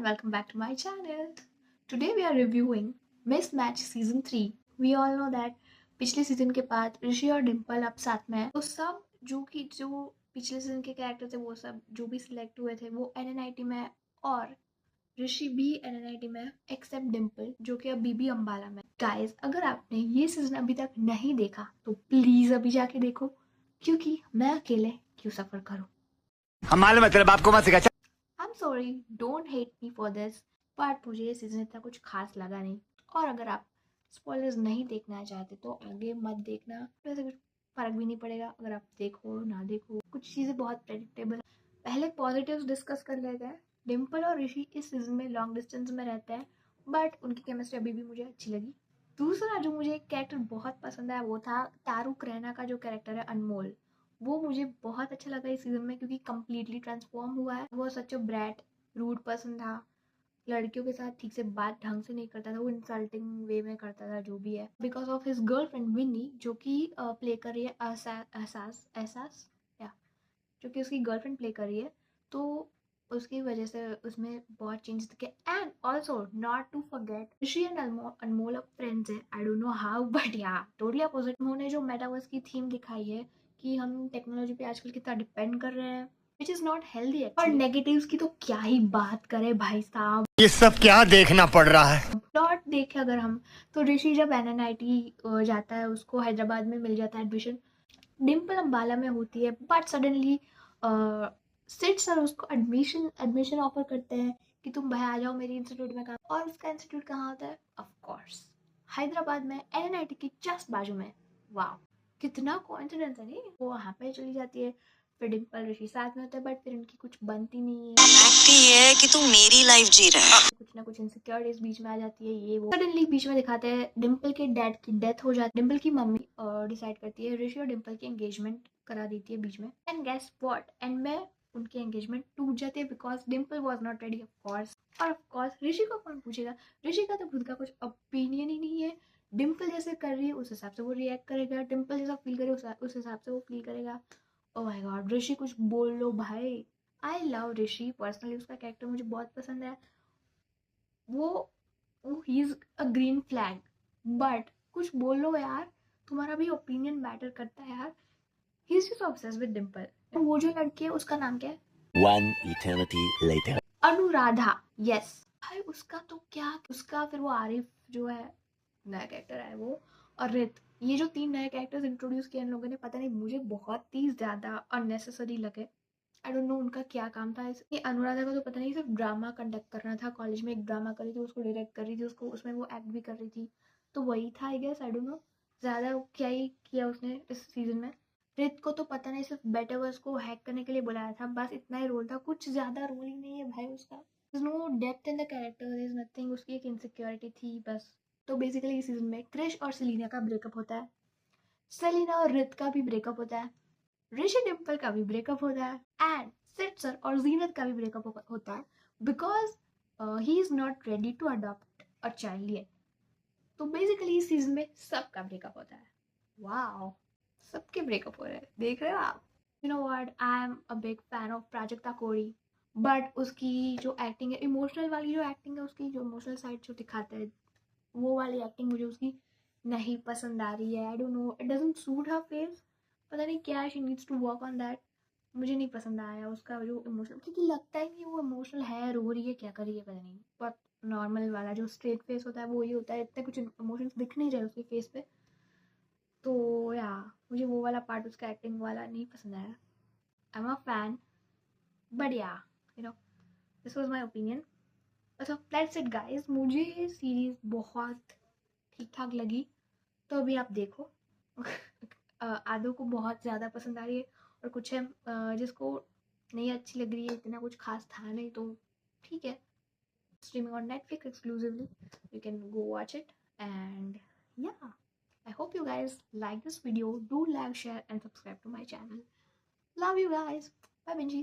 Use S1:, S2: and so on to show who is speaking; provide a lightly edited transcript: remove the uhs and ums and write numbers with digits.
S1: and welcome back to my channel. Today we are reviewing Mismatch Season 3. We all know that पिछले season के बाद ऋषि और डिम्पल अब साथ में हैं। तो सब जो पिछले सीजन के कैरेक्टर थे वो सब जो भी सिलेक्ट हुए थे वो NNIT में है और ऋषि भी NNIT में है एक्सेप्ट डिम्पल जो कि अभी भी अम्बाला में। गाइस, अगर आपने ये सीजन अभी तक नहीं देखा तो प्लीज अभी जाके देखो, क्योंकि मैं अकेले क्यों सफर करूं।
S2: हमारे मतलब आपको मत सिखा।
S1: I'm sorry, don't hate me for this, but मुझे ये सीजन इतना कुछ खास लगा नहीं। और अगर आप स्पॉयलर्स नहीं देखना चाहते तो आगे मत देखना, वैसे कुछ फर्क भी नहीं पड़ेगा अगर आप देखो ना देखो। कुछ चीज़ें बहुत प्रेडिक्टेबल। पहले पॉजिटिव्स डिस्कस कर लेते हैं। डिम्पल और ऋषि इस सीजन में लॉन्ग डिस्टेंस में रहते हैं, बट उनकी केमिस्ट्री अभी भी मुझे अच्छी लगी। दूसरा जो मुझे एक कैरेक्टर बहुत पसंद आया वो था तारुक रैना का जो कैरेक्टर है अनमोल। वो मुझे बहुत अच्छा लगा इस सीजन में क्योंकि कम्प्लीटली ट्रांसफॉर्म हुआ है। वो सच अ ब्रैट रूड पर्सन था, लड़कियों के साथ ठीक से बात ढंग से नहीं करता था, वो इंसल्टिंग वे में करता था जो भी है। बिकॉज ऑफ हिज गर्लफ्रेंड विनी जो कि प्ले कर रही है एहसास एहसास या जो कि उसकी गर्लफ्रेंड प्ले कर रही है, तो उसकी वजह से उसमें बहुत चेंज दिखे। And also not to forget Rishi and Anmol अब फ्रेंड्स है। I don't know how but yeah totally opposite. उन्होंने जो मेटावर्स की थीम दिखाई है कि हम टेक्नोलॉजी पे आजकल कितना डिपेंड कर रहे हैं, विच इज नॉट हेल्दी। और नेगेटिव्स की तो क्या ही बात करें भाई साहब,
S2: ये सब क्या देखना पड़ रहा है।
S1: प्लॉट देखे अगर हम तो ऋषि जब NNIT जाता है उसको हैदराबाद में मिल जाता है एडमिशन। डिम्पल अम्बाला में होती है बट सडनली सिट सर उसको एडमिशन ऑफर करते हैं कि तुम भाई आ जाओ मेरी इंस्टीट्यूट में काम। और उसका इंस्टीट्यूट कहाँ होता है? ऑफ कोर्स हैदराबाद में, NNIT की जस्ट बाजू में। वाह, कितना कोइंसिडेंस है नहीं। वो वहाँ पे चली जाती है, फिर डिम्पल ऋषि साथ में होते हैं, बट फिर उनकी कुछ बनती नहीं है।
S3: ये है कि तू मेरी लाइफ जी रहा है।
S1: कुछ ना कुछ इनसिक्योरिटीज बीच में आ जाती है, ये वो। सडनली बीच में दिखाते हैं डिम्पल के डैड की डेथ हो जाती है। डिम्पल की मम्मी डिसाइड करती है ऋषि और डिम्पल की एंगेजमेंट करा देती है बीच में। एंड गेस व्हाट, एंड में उनकी एंगेजमेंट टूट जाती है because Dimple was not ready of course. और ऑफ कोर्स ऋषि को कौन पूछेगा, ऋषि का तो खुद का कुछ ओपिनियन ही नहीं है। डिम्पल जैसे कर रही है उस हिसाब से वो रिएक्ट करेगा, डिम्पल जैसा फील करे उस हिसाब से वो फील करेगा। ओह माय गॉड, ऋषि कुछ बोल लो भाई। आई लव ऋषि पर्सनली, उसका कैरेक्टर मुझे बहुत पसंद है। वो he is a green flag, but कुछ बोलो यार, तुम्हारा भी ओपिनियन मैटर करता है यार। He is just obsessed with Dimple. वो जो लड़की है उसका नाम क्या है?
S2: One eternity later.
S1: Anuradha. Yes भाई, उसका तो क्या, उसका फिर वो आरिफ जो है नया कैरेक्टर है वो, और रित, ये जो 3 नए कैरेक्टर्स इंट्रोड्यूस किए इन लोगों ने, पता नहीं मुझे बहुत ही ज्यादा अननेसेसरी लगे। आई डोंट नो उनका क्या काम था। ये अनुराधा का तो पता नहीं, सिर्फ ड्रामा कंडक्ट करना था। कॉलेज में एक ड्रामा कर रही थी, उसको डायरेक्ट कर रही थी, उसको उसमें वो एक्ट भी कर रही थी, तो वही था I guess. I don't know ज़्यादा क्या ही किया उसने इस सीजन में। रित को तो पता नहीं, सिर्फ बेटावर्स को हैक करने के लिए बुलाया था, बस इतना ही रोल था, कुछ ज़्यादा रोल ही नहीं है भाई उसका। No depth in the character, is nothing. उसकी एक इनसिक्योरिटी थी बस। तो बेसिकली इस सीजन में क्रिश और सेलिना का ब्रेकअप होता है, सेलिना और रित का भी ब्रेकअप होता है, ऋषि डिम्पल का भी ब्रेकअप होता है, एंड सिट सर और जीनत का भी ब्रेकअप होता है because he is not ready to adopt a child yet. तो बेसिकली इस सीजन में सबका ब्रेकअप होता है। वाओ, सबके ब्रेकअप हो रहे हैं, देख रहे हो आप। You know what, I am a big fan of Prajakta Koli, but उसकी जो एक्टिंग है, इमोशनल वाली जो एक्टिंग है, उसकी जो इमोशनल साइड जो दिखाता है वो वाली एक्टिंग मुझे उसकी नहीं पसंद आ रही है। I don't know, it doesn't suit her face, पता नहीं क्या है, she needs to work on that. मुझे नहीं पसंद आया उसका जो इमोशनल, क्योंकि लगता ही नहीं वो इमोशनल है, रो रही है, क्या कर रही है पता नहीं। बहुत नॉर्मल वाला जो स्ट्रेट फेस होता है वो ही होता है, इतने कुछ इमोशंस दिख नहीं रहे उसके फेस पे। तो या मुझे वो वाला पार्ट उसका एक्टिंग वाला नहीं पसंद आया। I am a fan, but yeah you know, this was my opinion. अच्छा दैट्स इट गाइस, मुझे ये सीरीज बहुत ठीक ठाक लगी, तो अभी आप देखो। आधों को बहुत ज़्यादा पसंद आ रही है और कुछ है जिसको नहीं अच्छी लग रही है, इतना कुछ खास था नहीं, तो ठीक है। Streaming on Netflix exclusively, you can go watch it. And yeah, I hope you guys like this video. Do like, share and subscribe to my channel. Love you guys. Bye Benjis.